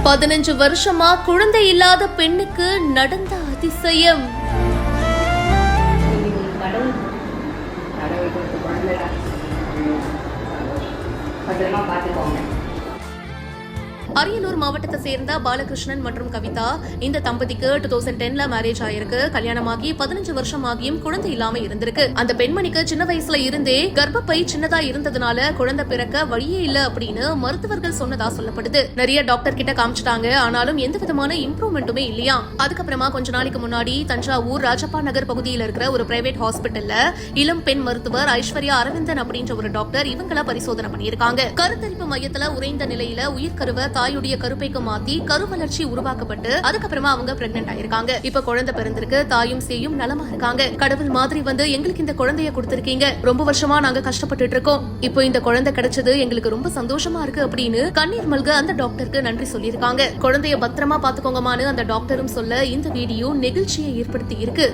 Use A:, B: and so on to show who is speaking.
A: 15 வருஷமா குழந்தை இல்லாத பெண்ணுக்கு நடந்த அதிசயம். அரியலூர் மாவட்டத்தை சேர்ந்த பாலகிருஷ்ணன் மற்றும் கவிதா இந்த தம்பதிக்கு 2010ல மேரேஜ் ஆயிருக்கு. கல்யாணமாகி 15 வருஷம் ஆகியும் குழந்தை இல்லாம இருந்திருக்கு. அந்த பெண்மணிக்கு சின்ன வயசுல இருந்தே கர்ப்பப்பை சின்னதா இருந்ததுனால குழந்தை பிறக்க வழியே இல்ல அப்படின்னு மருத்துவர்கள் சொன்னதா சொல்லப்படுது. நிறைய டாக்டர் கிட்ட காமிச்சிட்டாங்க, ஆனாலும் எந்த விதமான இம்ப்ரூவ்மெண்ட்டுமே இல்லையா. அதுக்கப்புறமா கொஞ்ச நாளைக்கு முன்னாடி தஞ்சாவூர் ராஜப்பா நகர் பகுதியில் இருக்கிற ஒரு பிரைவேட் ஹாஸ்பிட்டல்ல இளம் பெண் மருத்துவர் ஐஸ்வர்யா அரவிந்தன் அப்படின்ற ஒரு டாக்டர் இவங்கள பரிசோதனை பண்ணியிருக்காங்க. கருத்தரிப்பு மையத்துல உறைந்த நிலையில உயிர்கருவை தாயுடைய கருப்பைக்கு மாத்தி கருவளர்ச்சி உருவாக்கப்பட்டு அதுக்கப்புறமா அவங்க பிரெக்னென்ட் ஆயிருக்காங்க. இப்ப குழந்தை பிறந்திருக்கு, தாயும் சேயும் நலமா இருக்காங்க. கடவுள் மாதிரி வந்து எங்களுக்கு இந்த குழந்தைய கொடுத்திருக்கீங்க, ரொம்ப வருஷமா நாங்க கஷ்டப்பட்டு இருக்கோம், இப்போ இந்த குழந்தை கிடைச்சது எங்களுக்கு ரொம்ப சந்தோஷமா இருக்கு அப்படின்னு கண்ணீர் மல்க அந்த டாக்டருக்கு நன்றி சொல்லியிருக்காங்க. குழந்தைய பத்திரமா பாத்துக்கோங்கமான்னு அந்த டாக்டரும் சொல்ல இந்த வீடியோ நெகிழ்ச்சியை ஏற்படுத்தி இருக்கு.